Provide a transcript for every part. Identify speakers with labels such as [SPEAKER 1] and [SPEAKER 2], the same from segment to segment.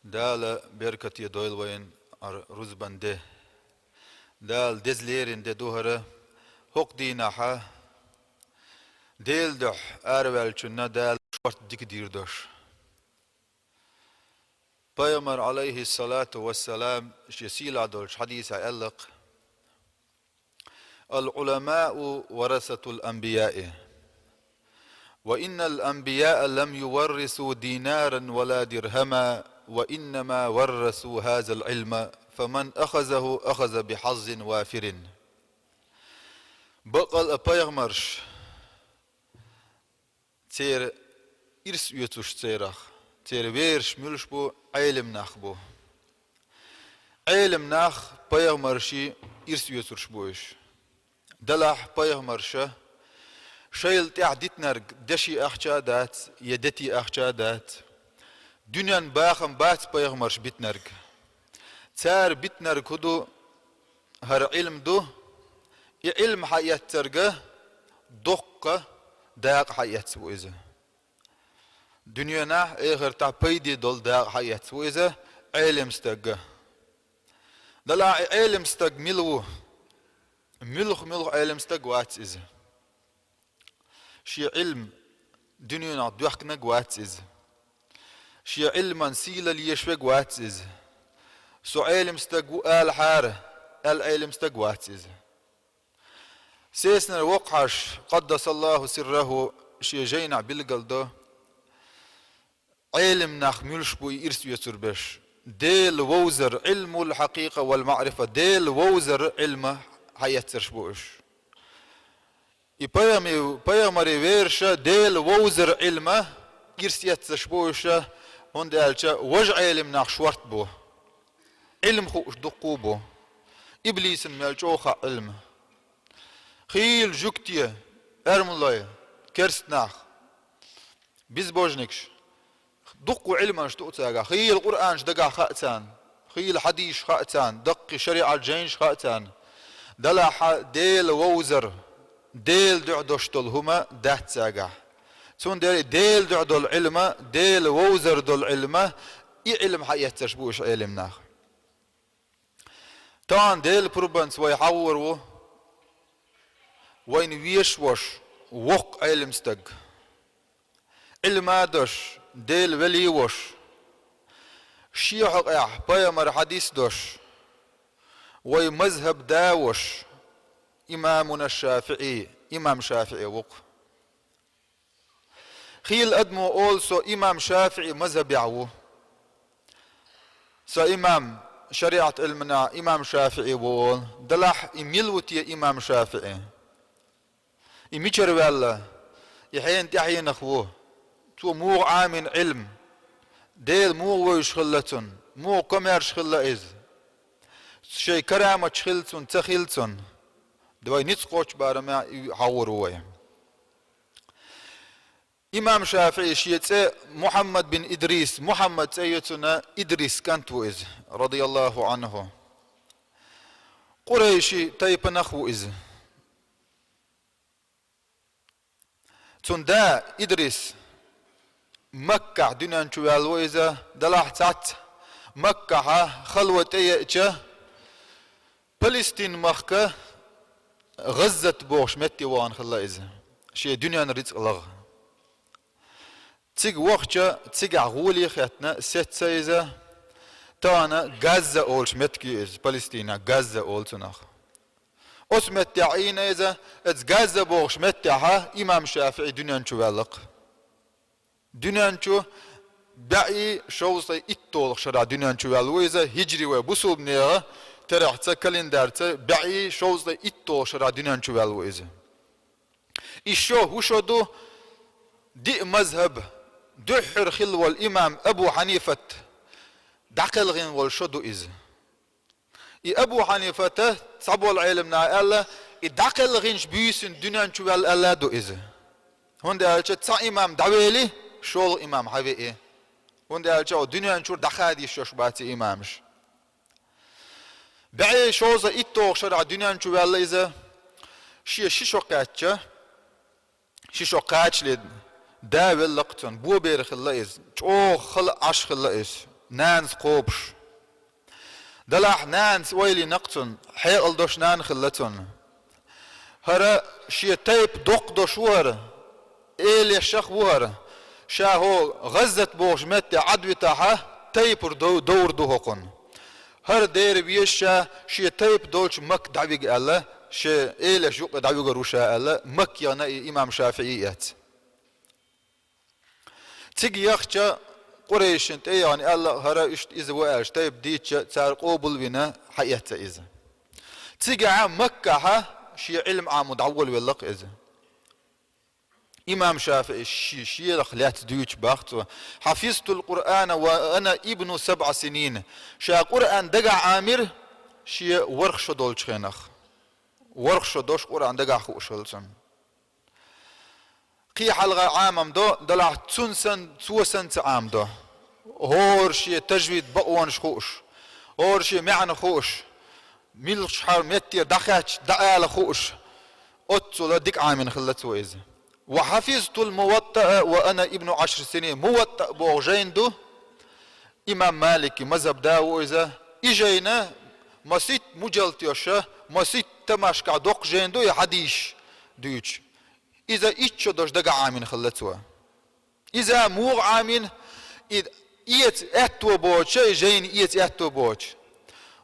[SPEAKER 1] دال بركتي دويل وين رزبنده دال دزليرين دي دوهرة هوق ديناحا ديل دح أروال چنا دال شورت ديك ديردوش Peygamber aleyhissalatu vesselam şesila dolç hadise ellik El-ulemâ'u varasatul enbiyâ'i ve innel enbiyâ'e lem yuvarrisu dinâren ve la dirhema ve innemâ varrasu hâzel ilme femen ahazahu ahaza bihazzin vafirin Baqal Peygamber ter irs üyetuş terah ter verş mülş bu ilim nach bu ilim nach Peygamber şi irs üyetuş bu iş دلح بيغمرشة شيل تعديت نرج دشي أحجادات يدتي أحجادات دنيا باخم بات بيغمرش بيتنرج تار بيتنرج هدو هر علم دو علم حياة ترجة دقة داق حياة وإذا دنيا نه غير تعبيدي دول داق حياة وإذا علم استجة دلع علم استج ملو ملخ علم استقوات إذا شي علم دنيا دوحكنا قوات إذا شي علم سيلا ليشوي قوات إذا سو علم استقو آل حارة آل علم استقوات إذا سيسنا وقعش قدس الله سره شي جينا بالقلدو علم ناخ ملش بوي إرسو يسربش ديل ووزر علم الحقيقة والمعرفة ديل ووزر علمه حياترش بوش يبايمري ويرشا ديل ووزر علمه يرسياترش بوشا هند قالشا وجع علم ناخ شورت بو علم خوش دقو بو إبليس مالجوخا علم خيل جوكتيا ارملاي كرست ناخ biz بوجنكش دقو علما شتوتاغا خيل قرآن شدقا خاتان خيل حديش خاتان دق شريعة الجينش خاتان دلح ديل ووزر ديل دعدوشتل هما دهت ساقع تون ديل دعدو علمه ديل ووزر دول علمه علم حياة تشبوش علم ناخ تان ديل بروبانس ويحورو وين ويشوش وق علم استق علم ادوش ديل وليوش شيحق اح بيامر حديث دوش ومذهب داوش إمامنا الشافعي إمام شافعي وق خيل أدمو أولسو إمام شافعي مذهب يعو سا إمام شريعة علمنا إمام شافعي وول دلح إميلوتي إمام شافعي إميشر والله يحين تحين أخوه تو مو عامن علم ديل مو ويش خلتون مو كميرش خلا إذ شيء كرامة خلتون تخلتون دواي نتقوش بارما يحوروا إمام شافعي شيء محمد بن إدريس محمد سيدنا إدريس كانتو إذ رضي الله عنه قريشي تيب نخو إذ تندا إدريس مكة دنيا نشوالو إذا دلحتات مكة خلوة إيجا فلسطين مخكة غزة بوش متي وان خلا إذا شيء دنيا نريد الله تيج وقتها تيج عقولي خياتنا ست سيزة تانا غزة أولش متكي إذا فلسطين غزة أولش نخ أس متعين إذا إذ غزة بوش متعها إمام شافعي دنيا نشوالق دنيا نشو بعي شوصي إتول شرع دنيا نشوالو إذا هجري وبسوب نيرة ترحت كالندرت بعي شوز ده إتو شرع دينان شوالو إذا إيشو وشو دي مذهب دحر خلو الإمام أبو حنيفة دقل غين والشدو إذا أبو حنيفة صبوا العلم نا الله دقل غينش بيسن دينان شوال الله دو إذا هون ده تا إمام دعويلي شول إمام حبيئي هون ده دينان شور دخادي شوش باتي إمامش بعي شوزة إتوغ شرع دنيا نشوف الله إذا شيشو قاتش لد داول لقتن بو بيرخ الله إذ شو خل عش خلا إذ نانس قوبش دلح نانس ويلي نقتن حيقل دوش نان خلتن هرا شي تيب دوق دوش وهر إيلي الشخ وهر شا هو غزت بوش متى عدوي تاها تيب دور دوهقن هر دير بيشا شي تيب دولش مك دعويق الله شي إيلي شوق دعويق روشا الله مك يانا إمام شافعيات تيجي يخشى قريش انت يعني الله هرا اشت إذا وقاش تيب ديتش تار قوبل بنا حياته إذا تيجي عام مكة ها شي علم عام مدعول واللق إذا إمام شافعي شي لخلات دويتش باخت حفظت القرآن وأنا ابن 7 سنين شا قرآن دقع عامر شي ورخ دولش خينخ ورخ دوش قرآن دقع خوشلسن قي حلقة عامم دو دلع تسنسن توسن عام دو هور شي تجويد بقوان خوش هور شي معنى خوش ميلش حار متي دخاتش دقال خوش أتسو لديك عامين خلتو إذا وحفظت الموطأ وأنا ابن 10 سنين موطأ بوغجين دو إمام مالكي مذهب داو إذا إجينا مسيت مجلتيوشا مسيت تماشكع دوق جين دو يحديش دوش إذا إيش دوش دقا عامين خلتوها إذا موغ عامين إذا إيت أتو بوش جين إيت أتو بوش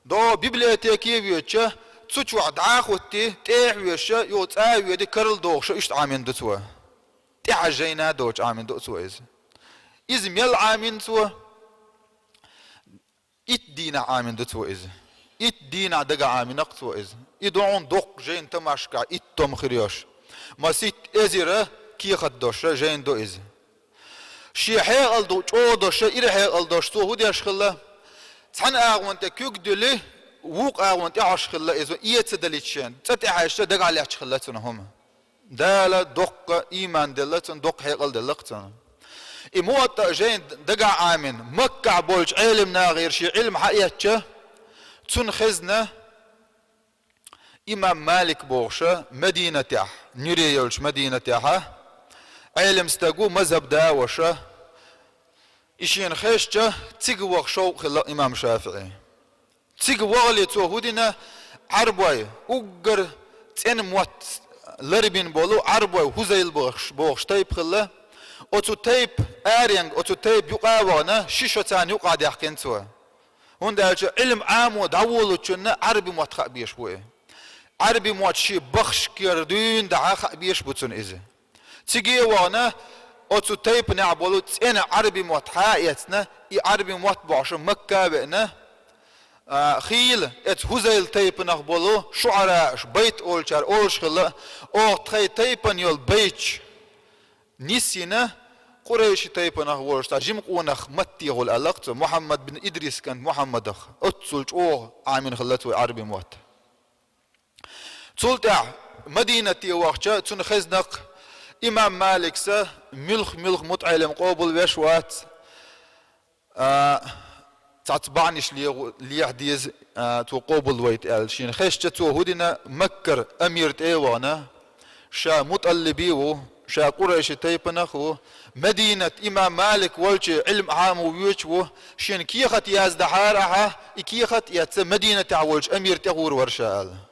[SPEAKER 1] دو بيبليوتيكي بيوتشا تسوچوا دعاخوتي تيحويشا يوتاوي دي كرل دوغشا إشت عامين دوتوا تيح جينا دوش عامين دوتوا إذا ميل عامين توا إت دينا عامين دوتوا إت دينا دقا عامين اقتوا إدعون دوق جين تماشكا إت توم خريوش ما سيت ازيره كي خدوش جين دو از شي حيل دو چودوش إير حيل دوش تو هودي اشخلا تحن اغونت كوك دلي ووق اغونت اشخلا ازو ايت دليتشن تتي حاجه دغ على اشخلاتن هم دالا دوق ايمان دلتن دوق حيل دلقتن اموت جين دغ عامن مكع بولج علمنا غير شي علم حقيقه تن خزنه إمام مالك بوغشا مدينة تاح نيريولش مدينة تاحا علم استقو مذهب داوشا إشين خيشتا تيقوغ شو خلا إمام شافعي تيقوغ اللي توهودنا عربوي أقر تين موت لربين بولو عربوي هزيل بوغش تايب خلا أتو تايب آرينغ أتو تايب يقاوغنا شيشو تان يقعد يحكين توا هون علم عام ودعولو تشنا عربي موت بيش بوي عربي موتشي بخش كيردين دعا خبيش بوتون إذا تيجي وانا أتو تايب نعبولو تينا عربي موت حايتنا عربي موت بعش مكة بنا خيل ات هزيل تايب نخبولو شعراء بيت أولشار أولش خلا أو تخي تايب نيول بيتش نسينا قريش تايب نخبولش تاجم قونخ متي غول ألقت محمد بن إدريس كان محمد أخ أتسولج أو عامين خلاتو عربي موت تولتع مدينتي وقتها تنخزنق إمام مالك سا ملخ متعلم قابل وشوات تعتبعنيش لي حديث تو قابل ويت شين خشت تو هودنا مكر أمير تيوانا شا متقلبيو شا قريش تيبنخو مدينة إمام مالك والش علم عام ويوشو شين كيخت يازدحارها كيخت ياتس مدينة تعولش أمير تغور ورشال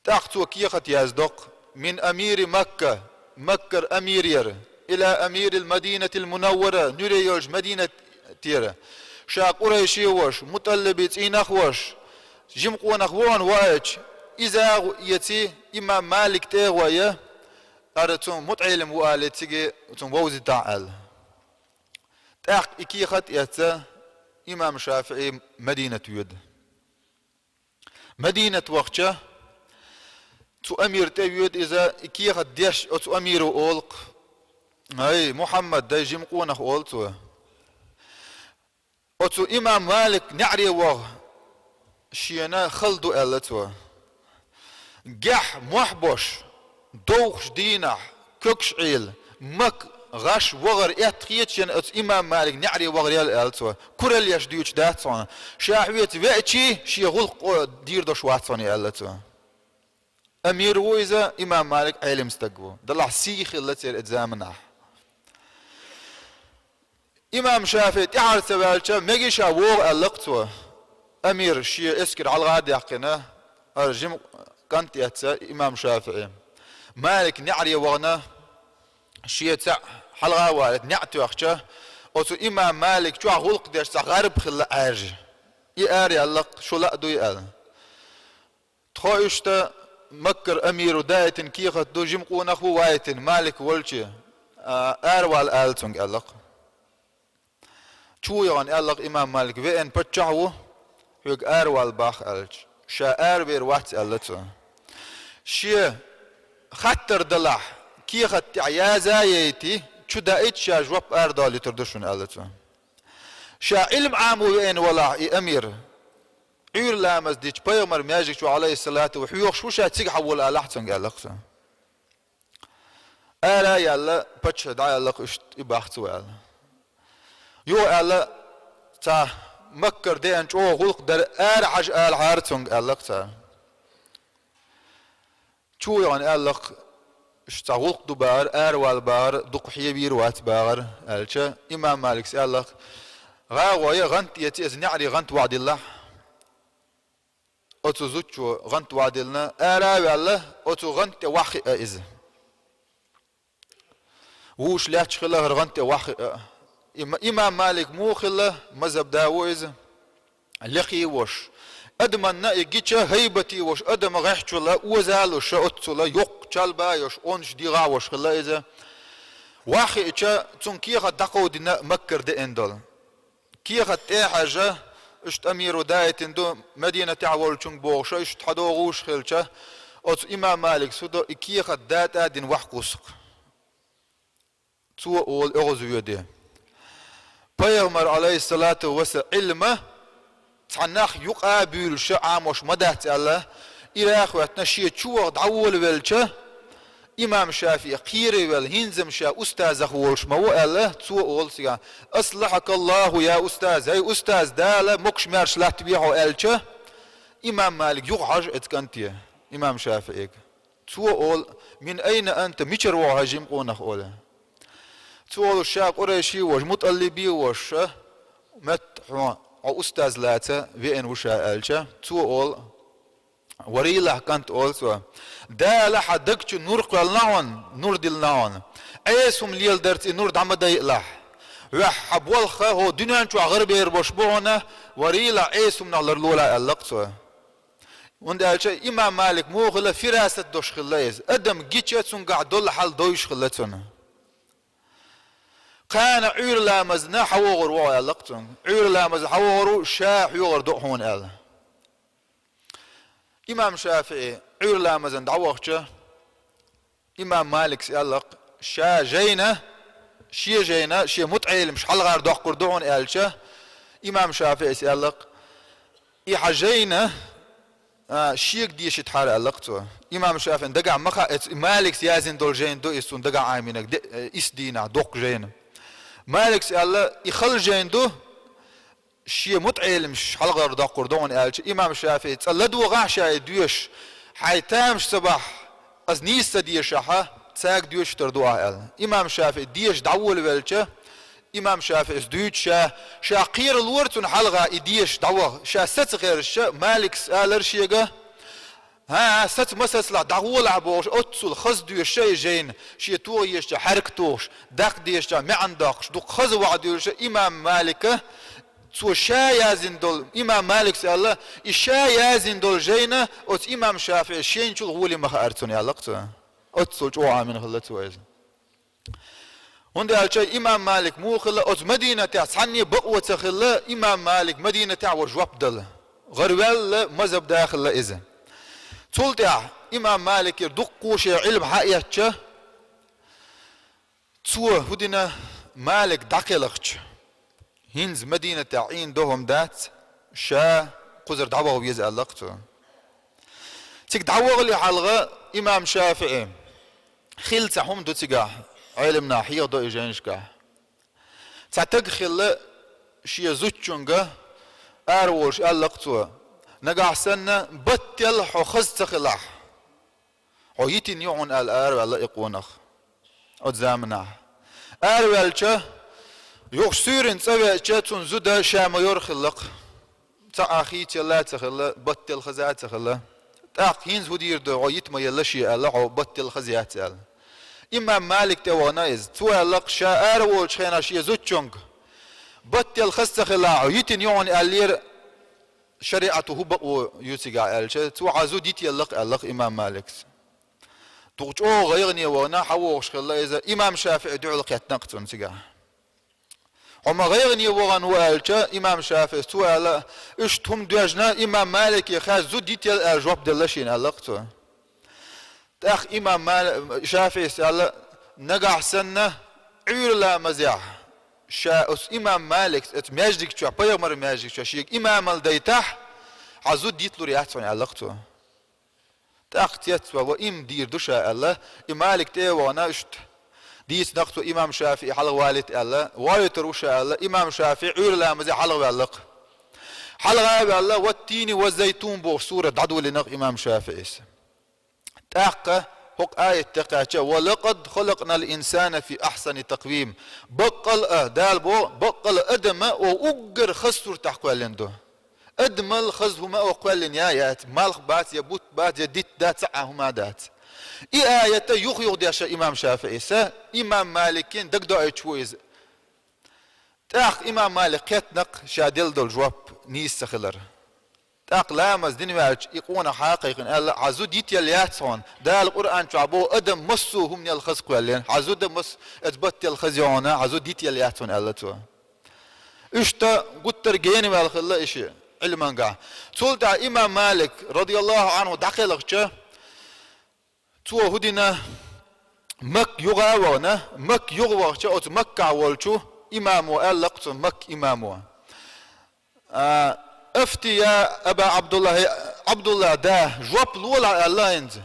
[SPEAKER 1] تاختو كيخت يازدق من أمير مكة مكر أمير ير إلى أمير المدينة المنورة نريوش مدينة تيرا شا قريشي وش مطلبت إنخ وش جمقو نخوان واج إذا يتي إمام مالك تيغوية أردتم متعلم وآلي تيجي تم ووزي تعال تاق إكيخت يتا إمام شافعي مدينة يد مدينة وقتها تو أمير تيود إذا كيخ ديش أو تو أمير أولق أي محمد دا يجمقون أولتو أو تو إمام مالك نعري وغ شينا خلدو ألتو جح محبوش دوخش دينا كوكش عيل مك غش وغر اتخيتشن أو إمام مالك نعري وغر يال ألتو كورل يش ديوش داتون شاحويت ويتشي شي غلق دير دوش واتوني ألتو أمير وإذا إمام مالك علم استقبو دلع سيخ اللي تصير اتزامنه إمام شافعي تعرف سبالشة مجيشا وور اللقطة أمير شيء اسكر على الغاد يحقنا أرجم كانت يتسا إمام شافعي مالك نعري وغنا شيء تسع حلقة والد نعتو أخشى أوتو إمام مالك شو غلق ديش غرب خلا أرج يأري اللق شو لا دو يأل تخويشتا مكر أمير دايت كيخة دو جمقو نخو وايت مالك ولشي أروال ألتونج اللق شو يعني اللق إمام مالك وين بتشعو يق أروال باخ ألج شا أربير وات ألتو شي خطر دلح كيخة يا زايتي شو دايت شا جواب أردالي تردشون ألتو شا علم عامو وين ولا أمير عير لامز ديش بيغمر مياجك شو عليه الصلاة وحيوخ شو شا تيق حول ألحتن ألقتو ألا يلا بتش داي ألق اشت إباحتو ألا يو ألا تا مكر دي أنش أو غلق در أرعج ألعارتن ألقتا شو يعني ألق اشتا غلق دبار أروال بار دق حيبير وات بار ألشا إمام مالك سألق غاوية غنت يتي أزنعري غنت وعد الله أتو زوجو غنت وعدلنا أراوي الله أتو غنت وحي إذا وش لا تشخله غنت وحي إمام مالك مو خله مذهب داويز لقي وش أدم يجيتش هيبتي وش أدم غيحش لا وزال وش أتو لا يق شالبا يش أونش ديغا وش خله إذا وحي إتش تنكيخ دقو دينا مكر دي إندل كيخ تحاجة اشت أمير دايت اندو مدينة تعول چونگ بوغشا اشت حدو غوش خلچا اوت إمام مالك سودو إكيخ داتا دين وحقوسق تو أول أغزو يدي بيغمر عليه الصلاة والسلام علمه تعناخ يقابل شا عاموش مدهت الله إلى أخواتنا شيء چوغ دعول والچا إمام شافعي قيري والهنزم شا أستاذ أخوالش ما هو الله تو أول سيغا أصلحك الله يا أستاذ هاي أستاذ دالة مكش مارش لا تبيعه ألشا إمام مالك يقعج اتكنتيه إمام شافعي تو أول من أين أنت ميشر وهاجم قونخ أولا تو أول الشاق قريشي وش متقلبي وش مت أستاذ لاتا وين وشا ألشا تو أول وريله كانت أولسوا دا لح دكتش نور قلناون نور دلناون أيسهم ليل درت نور دعم دايق لح وح حبولخه هو دنيا نشوا غرب يربشبونا وريله أيسهم نغلر لولا اللقطة وند ألشة إمام مالك مو غلا فراسة دوش خلايز أدم جيتشون قاعد دول حال دوش خلتنا كان عير لامزنا حوغر ويا اللقطة عير لامز حوغرو شاح يغر دوحون أله إمام شافعي عير لامزن دعوخشة إمام مالك سألق شا جينا شي متعيل مش حلغار دوح قردون ألشة إمام شافعي سألق إحجينا شيك ديش تحار ألقتو إمام شافعي دقع مخا مالك سيازن دول جين دو إسون دقع عامينك إس دينا دوق جين مالك سألق إخل جين دو شيء متعيل مش حلقة رضا قردون قالش إمام الشافعي تسلدوا غاشا ديوش حيتامش صباح از نيستا ديشها تساق ديوش تردوها قال إمام الشافعي ديش دعول والشا إمام الشافعي ديوش شا قير الورتون حلقة ديش دعوه شا ست غير الشا مالك سألر شيقة ها ست مسسلا دعول عبوش أتصل خز ديوش شا جين شي تو يش حرك توش داق ديش ما عندكش دوك خز وعد ديوش إمام مالك تو شا يازن دول إمام مالك سأله إشا يازن دول جينا أت إمام شافعي شين شو غولي مخ أرتون يا لقطة أتصل جو عامين خلته ويز هند الشيء إمام مالك مو خلا أت مدينة تعني بقوة خلا إمام مالك مدينة تعور جواب دل غربال مذهب داخل إذا تولت إمام مالك يردقوش علم حقيقة تو هدنا مالك دقيلخش هنز مدينة عين دوهم دات شا قزر دعوة ويزأل لقطه تيك دعوة اللي حلغة إمام شافعي خيل هم دو تيقاه علمنا حيغ دو إجانشكاه تعتق خيل شي زوجونغا أروش قال لقطه نقع سنة بطل حو خز تخلح حو يتن يعون الأرو الله إقونخ أتزامناه أروالشا يوخ سورين سوى جاتون زودا شام يرخلق تأخي تلا تخلا بطل خزات تخلا تأخينز هدير دو عيت ما يلشي الله أو بطل خزيات ال إمام مالك توانايز توالق شاعر والشينا شيء زوجونج بطل خز تخلا عيتين يون ألير شريعته بقو يوسيقا ألش تو عزو ديت يلق ألق إمام مالك توجو غيرني وانا حوش خلا إذا إمام شافعي دعو لقيت نقطن سيقا وما غيرني وغن والجا إمام شافعي سؤال اشتهم دجنا إمام مالك يخاز زود ديت الجواب دلشين ألقته تأخ إمام مالك شافعي سأل نجح سنة عيرلا مزيح شاء إمام مالك اتماجدك شو بيغمر ماجدك شو شيء إمام الديتح عزود ديت لورياتون ألقته تأخ تيتوا وإم دير دشا الله إمالك تيوانا اشت ديس نقطو إمام شافعي حلق والد الله والد روشا الله إمام شافعي عيرلا مزيح حلق والق حلق الله والتين والزيتون بوغ سورة عدو لنق إمام شافعي تأخ هق آية تقاچا ولقد خلقنا الإنسان في أحسن تقويم بقل دال بو بقل أدم وأجر خسر تحقوال لندو أدمل خزهما وقوال نيايات مالخ بات يبوت بات يديت دات سعهما دات آية يخيغ ديشا إمام شافعي سا إمام مالكين دق دعي شويز تاق إمام مالك كتنق شادل دول جواب نيس سخلر تاق لامز ديني مالك يقونا حقيقا ألا عزو ديت يلياتون دا القرآن تعبو أدم مصو هم نيال خزقوا لين عزو دم مص اتبت الخزيونا عزو ديت يلياتون ألا تو اشتا قد جيني مالك الله إشي علما قا تقول دا إمام مالك رضي الله عنه دقيلك جا تو هدينا مك يغاونا مك يغوا جا أت مكة والشو إمامو ألقت مك إمامو افتي يا أبا عبد الله ده جواب لولا اللاينز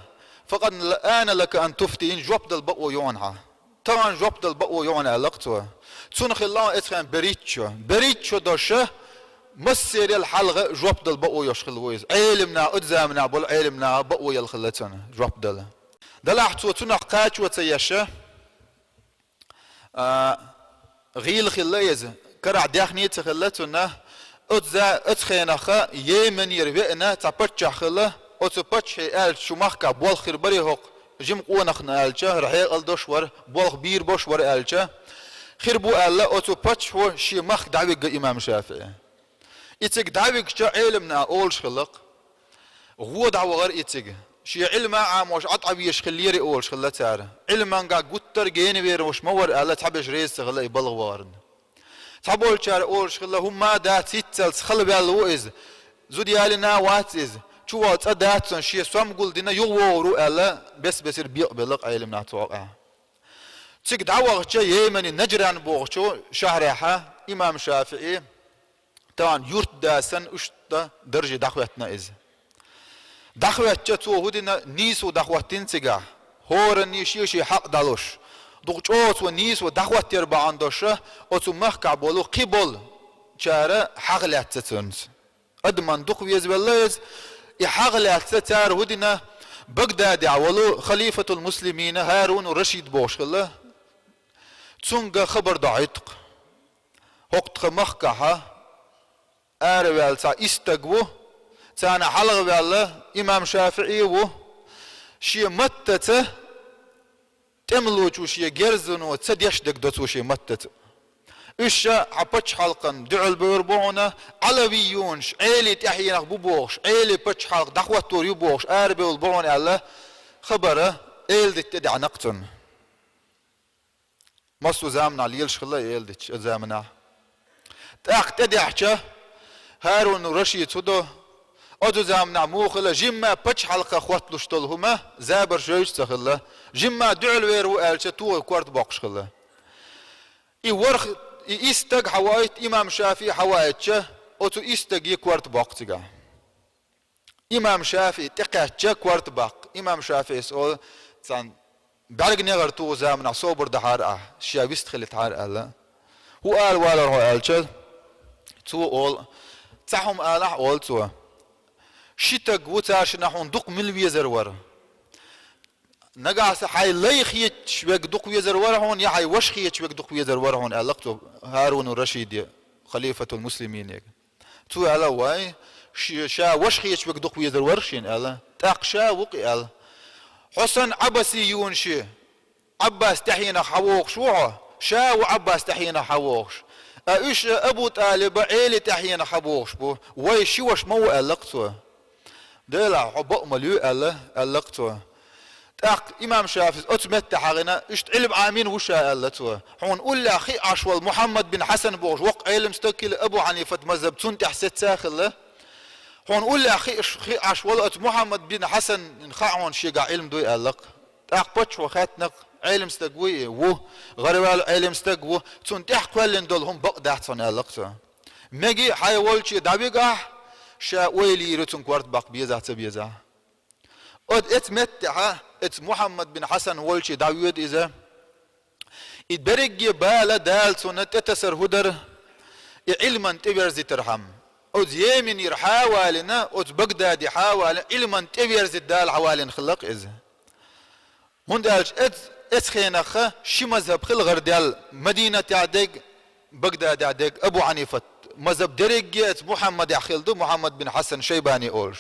[SPEAKER 1] فقد الآن لك أن تفتي إن جواب البقو يونها طبعا جواب البقو يونها ألقته تنخ الله إتخان بريتشو دوشه مسير الحلقة جواب البقو يشخل ويز علمنا أدزامنا بل علمنا بقو يلخلتنا جواب دل دلعتو تنخ قاتشو تيشه غيل خليز كرع داخني تخلتنا أتزا أتخينخا يمن يربئنا تبتش خلا أتبتش آل شمخك بول خربري هق جم قونخنا آلجا رحيق الدشور بول بير بشور آلجا خربو آلا أتبتش هو شمخ دعوك إمام شافعي إتك دعوك جا علمنا أول شخلق هو دعوة غير إتك شي علم عام وش عطعبي يشخليري أول شخلة تارا علم أنقا قطر جيني بير وش مور آلا تحبش ريس تغلا يبلغ وارن تحبول شار أول شخلة هم دات ستل تخلب الوئز زودي علينا واتز شو تدات شيء سام قول دينا يغورو آلا بس بيقبلق علمنا توقع تك دعوة شيء يمني نجران بوغشو شهرها إمام شافعي طبعا يرت داسن أشتا درجة دعوتنا إز دعوة تو هدينا نيسو دعوتين تجا هورني شيء حق دالوش دوغجوت ونيس ودعوة تربع عندوشه أتو مخكع بولو قبل شارع حغلات تتنس أدمن دق ويزبلز يحغلات تتار هدينا بغداد عولو خليفة المسلمين هارون الرشيد بوش الله تسونغ خبر دعيتق وقت مخكعها آروال تا استقبو تانا حلغ بالله إمام شافعي و شي متته تملوش وشي جرزن وتصديش دك دوتوشي متت إيشا حبتش حلقن دعل بيربونا علويونش عيلي تحيينك ببوش عيلي بتش حلق دعوة توريو بوش آربي والبون الله خبره عيل دي تدع نقتن مصو زامنا ليلش خلا عيل دي زامنا تاق تدعشه هارون ورشيد تدو أدو زامنا موخلا جمع بتش حلقة خوات لشتلهما زابر شويش تخلا جمع دعل ويرو آلشة تو كورت باقش خلا ورخ إستق حوايت إمام شافعي حوايتشه أتو إستق يكورت باقتجا إمام شافعي تقاتشه كورت باق إمام شافعي سؤال تان بعرق نغر تو زامنا صوبر دحار شيابيست خلت حار ألا هو قال ولا هو آلشة تو أول تحهم آلح أول تو شتاق وتاش نحون دق ملوية زرور نقاس حي ليخيت شوية دق ويزر ورهون يحي وشخية شوية دق ويزر ورهون ألقتو هارون الرشيد خليفة المسلمين تو على واي شا وشخية شوية دق ويزر ورشين ألا تاقشا وقي ألا حسن عباسي يونشي عباس تحينا حووق شوعه شا وعباس تحينا حووقش ايش ابو طالب عيلي تحينا حووقش بو وي شوش مو ألقتو دلا عبق مليو ألا ألقتو تاق امام شافعي اتمت حغنا اشت علم امين وشا ألتو حون قول اخي اشول محمد بن حسن بوش وق علم مستقل ابو حنيفه مذهب تنت حسيت ساخله هون قول اخي اشول ات محمد بن حسن نخعون شي علم دو ألق تاق بتش وخاتنق علم استقوي و غريب علم استقو تنت حقلن دولهم بقدحتن ألقتو مجي حيولشي دابيقه شا ويلي رتن كوارت باق بيزا تبيزا اد اتمتع ات محمد بن حسن ولشي داوود اذا اتبرق بالا دال سنت اتسر هدر علما تبرزي ترحم اد يمين يرحاوالنا اد بغداد يحاوال علما تبرزي دال حوالين خلق اذا هندالش ات خينخ شي مذهب خل غردال مدينة عدق بغداد عدق ابو حنيفه مذهب درجة محمد يخلدو محمد بن حسن شيباني أولش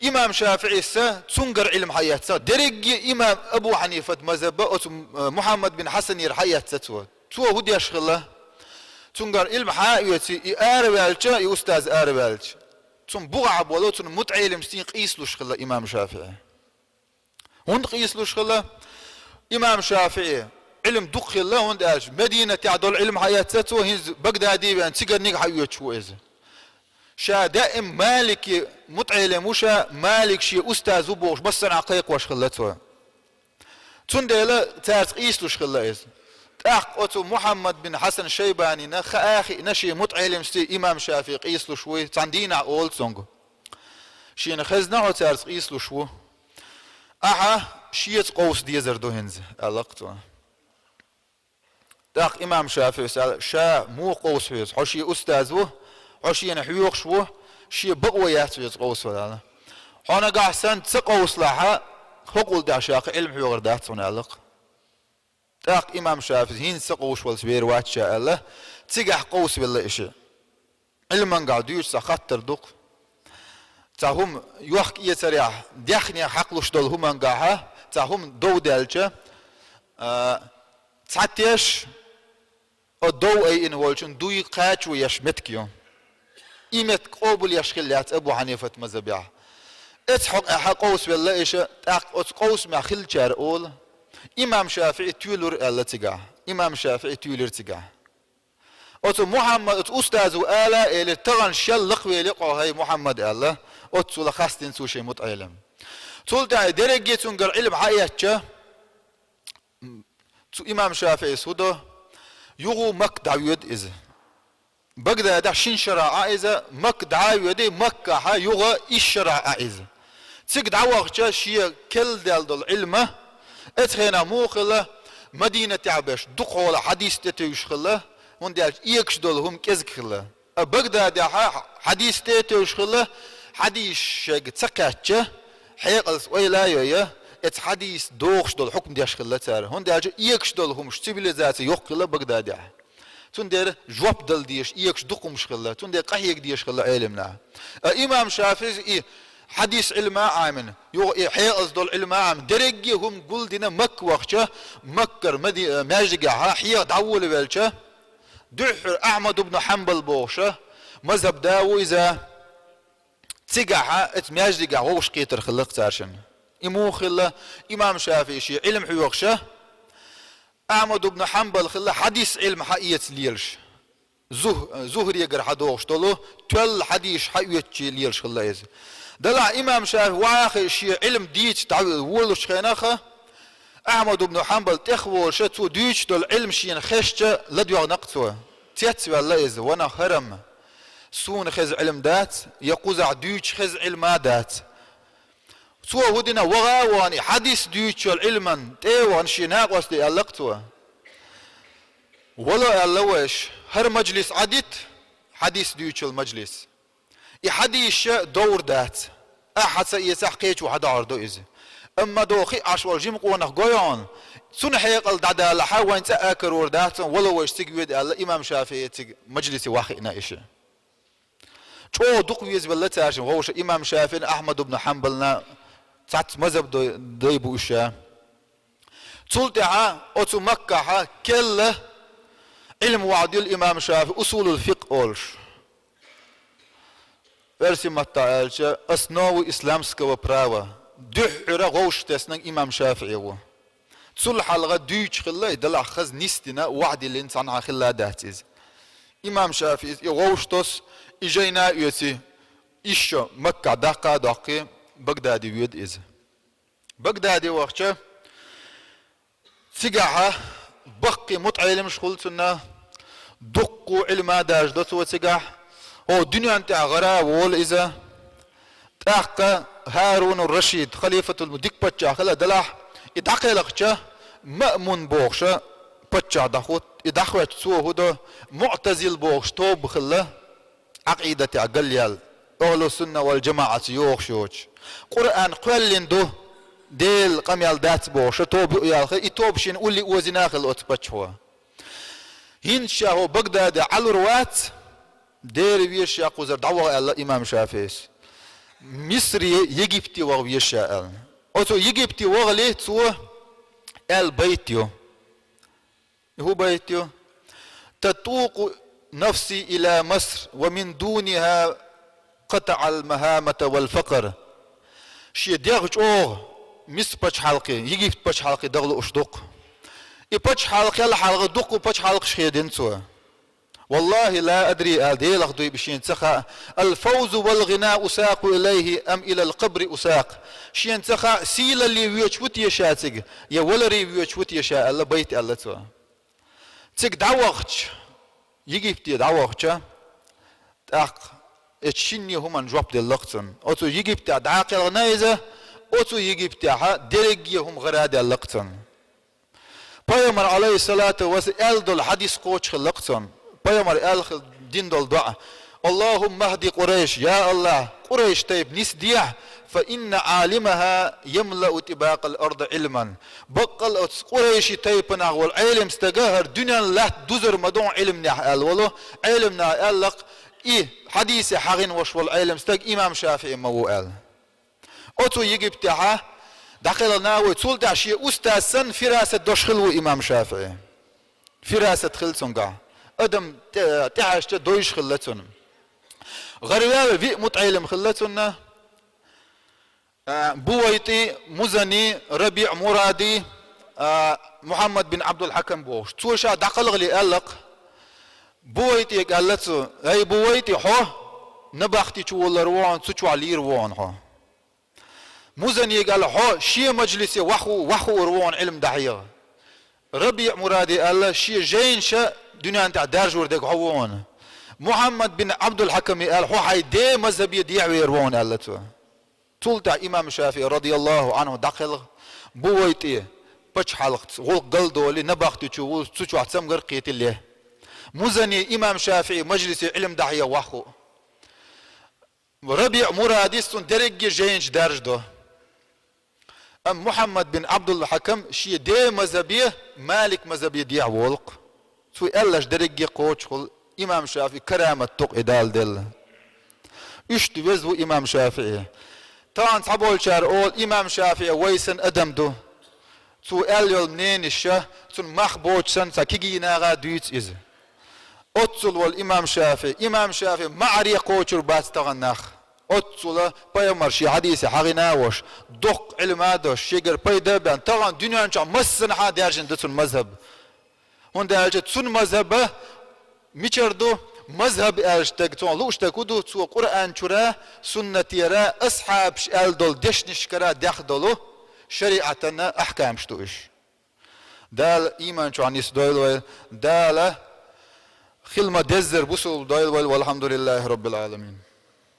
[SPEAKER 1] إمام شافعي سا تنقر علم حياة سا درجة إمام أبو حنيفة مذهب محمد بن حسن يرحياة سا تو هدي أشغله تنقر علم حياتي أربالش أستاذ أربالش تن بغعب ولو تن متعلم سين قيس له شغله إمام شافعي هند قيس له شغله إمام شافعي علم دق الله هند اج مدينة تعدل علم حياتته هنز بغدادي بان تيجر نيك حيوت شو إذا شا دائم مالك متعلم وشا مالك شي أستاذ وبوش بس عقيق واش خلته تندلا تارت قيس لوش خلا إذا تاق أتو محمد بن حسن شيباني نخ آخي نشي متعلم ستي إمام شافعي قيس له شوي تندينا أول سونغ شي نخزنا وتارت قيس له شو أها شيت قوس ديزر دو هنز علاقته داق إمام شافعي سأل شا مو قوس فيز حشي أستاذه حشي نحيوق شوه شي بقويات فيز قوس ولا هنا قاع سن تقوس لها حقول دا شاق علم حيوغر دات سنالق داق إمام شافعي هين سقوش والسبير واتشاء الله تقع قوس بالله إشي علما قاعد يوش خطر دق تاهم يوحك يتريع ديخني حقلوش دول هما قاعها تاهم دو دالجة تعتيش الدو اي ان ولشن دوي قاچ ويشمتك يوم ايمت قوبل يشخلات ابو حنيفة مذهبيع اتحق قوس بالله ايش قوس ما خل شار اول امام شافعي تولر الله تقع امام شافعي تولر تقع اتو محمد استاذ آلا اللي تغن شلق ويلقوا هاي محمد الله اتو لخاستين سو شيء متعلم تقول تعالى درجة تنقر علم حياتك تو امام شافعي سوده يغو مك دعويد إذا بغداد شين شرع إذا مك دعويد مكة ها يغو إيش شرع إذا تيك دعوة شيء كل دال علمه اتخينا موخله مدينة تعبش دقول حديث تتوشخله وندال إيكش دولهم كزكله بغداد ها حديث تتوشخله حديث شق تسكتشه حيقلس ويلا يا ات حديث دوخش دول حكم ديش خلتار هون داج يكش دول هم سيفيليزاسي يقلا بغداد تون دير جواب دل ديش يكش دقم شخلا تون دير قحيك ديش خلا علمنا امام شافعي حديث علم عامن يو حيقص دول علم عام درجي هم قول دينا مك وقتها مكر مدي ماجقع حيق دعول بالشه دحر احمد بن حنبل بوشه مذهب داو اذا تقع ات ماجقع وش قيتر خلق تارشن إمو خلا إمام شافعي شي علم حيوقشه أحمد بن حنبل خلا حديث علم حقية ليلش زهري يقر حدوغش طلو تول حديث حقية ليلش خلا إذا دلع إمام شافعي واخي شي علم ديت تعويل ولش خيناخه أحمد بن حنبل تخوول شتو ديتش دول علم شين خشته لديو نقطوه تيتسوى الله إذا وانا خرم سون خز علم دات يقوزع ديتش خز علم دات سوى ودنا وغاواني حديث ديوتشل علما تيوان شيناق وستي ألقتوا ولا ألوش هر مجلس عدت حديث ديوتشل مجلس حديث دور دات أحد سيسحقيت وحد عرضو إذا أما دوخي عشوال جيم قوانخ قويان سن حيق الدعدا لحا وين تأكر ورداتن ولو يستقويد الله إمام شافعي مجلس واخئنا إشي شو دقويز بالله تاشم غوش إمام شافعي أحمد بن حنبلنا تات مذهب ديبو إشا تلتها أتو مكة كله علم وعدي الإمام شافعي أصول الفقه أولش فرسي متعالش أسناوي إسلامسك وبراوة دحرة غوش تسنن إمام شافعي هو تسول حلقة دوش خلا يدلع خز نستنا وعدي الإنسان عن خلا داتيز إمام شافعي غوش تس إجينا يوتي إيشا مكة دقة بغدادي ويد إز بغدادي وقتها تقعها بقي متعلم شغلتنا دقوا علما داجدت وتقع هو الدنيا انت غرا وول إذا تاقى هارون الرشيد خليفة المدك بچا خلا دلح إدعقى لقشا مأمون بوغشا بچا دخوت إدعقى تسوه هدو معتزل بوغش توب خلا عقيدة أقليال أهل السنة والجماعة يوغشوش قرآن قلن دو ديل قميال دات بوغش توب يالخي إتوب شين أولي وزناخل أتبچوا هنشا هو بغداد على روات دير ويش يا قوزر دعوة الله إمام شافعي مصري يجيبتي وغيشا أتو يجيبتي وغلي تو البيتيو هو بيتيو تتوق نفسي إلى مصر ومن دونها قطع المهامة والفقر شي ديغج مس بچ حلقي يجيبت بچ حلقي دغلو أشدق بچ حلقي يلا حلقة دق وبچ حلقة شخيدين سوا والله لا أدري آل لغدوي بشين تخا الفوز والغناء أساق إليه أم إلى القبر أساق شين تخا سيل اللي ويوچوت يشاتك يا ولري ويوچوت يشاء الله بيت الله توا تك دعوغش يجيبتي دعوغش تاق اتشيني هما نجوب دي اللقطن أتو يجيبتي دعاقل نايزة أتو يجيبتي درجي هم غراد اللقطن Peygamber aleyhissalatu ve sellem dol hadis koç khilqton Peygamber el din dol dua Allahumma hdi Quraysh ya Allah Quraysh tayb nisdiya fa inna alimaha yamla tibaq al-ard ilman baqal Quraysh taypna wal ilm istagahar dunyan la duzur madon ilm nahal wala ilm nahal hadis hagin wash wal ilm istag imam Shafi'i mawal otu yigibtaha دقيقنا وتقول تعشي أستاذ فراسة دشخلو إمام شافعي فراسة خلصنقع أدم تعش دويش خلتون غريبة في متعلم خلتون بويتي مزني ربيع مرادي محمد بن عبد الحكم بوش توشا دقلغ لي قالق بويتي قالت هاي بويتي حو نبختي شو روان تشو علي روان حو مزني قال حو شي مجلسي وحو روان علم دحيه ربيع مرادي قال شي جين شا دنيا انت دارج وردك حوان محمد بن عبد الحكم قال حو حي دي مذهبي ديعوي روان قالته طولت امام الشافعي رضي الله عنه دخل بويتي بچ حلقت غول قلدو اللي نبختي تشو تشو حسم غرقيت له مزني امام شافعي مجلسي علم دحيه وحو ربيع مرادي سن درجي جينش دارجدو أم محمد بن عبد الحكم شي دي مذهبيه مالك مذهبيه ديع ولق سوي ألاش درجي قوش خل إمام شافعي كرامة تق إدال دل إشت وزو إمام شافعي طبعا صحبول شار أول إمام شافعي ويسن أدم دو سوي أليول منين الشه سن مخبوش سن ساكيجي ناغا دويت إز أتصل والإمام شافعي إمام شافعي معري قوشر باس تغناخ أتصل بيمر شي حديث حغنا وش دق علمادوش شجر بيدا بان طبعا دنيا نشا مسن حد يرجن دتون مذهب هون ده تسون مذهب ميشردو مذهب ارشتك تون لوش تكودو تو قرآن شرا سنة يرا أصحاب شال دول دشنش كرا داخدلو شريعتنا أحكام شتوش دال إيمان شو عنيس دويل دال خلما دزر بوسول دويل والحمد لله رب العالمين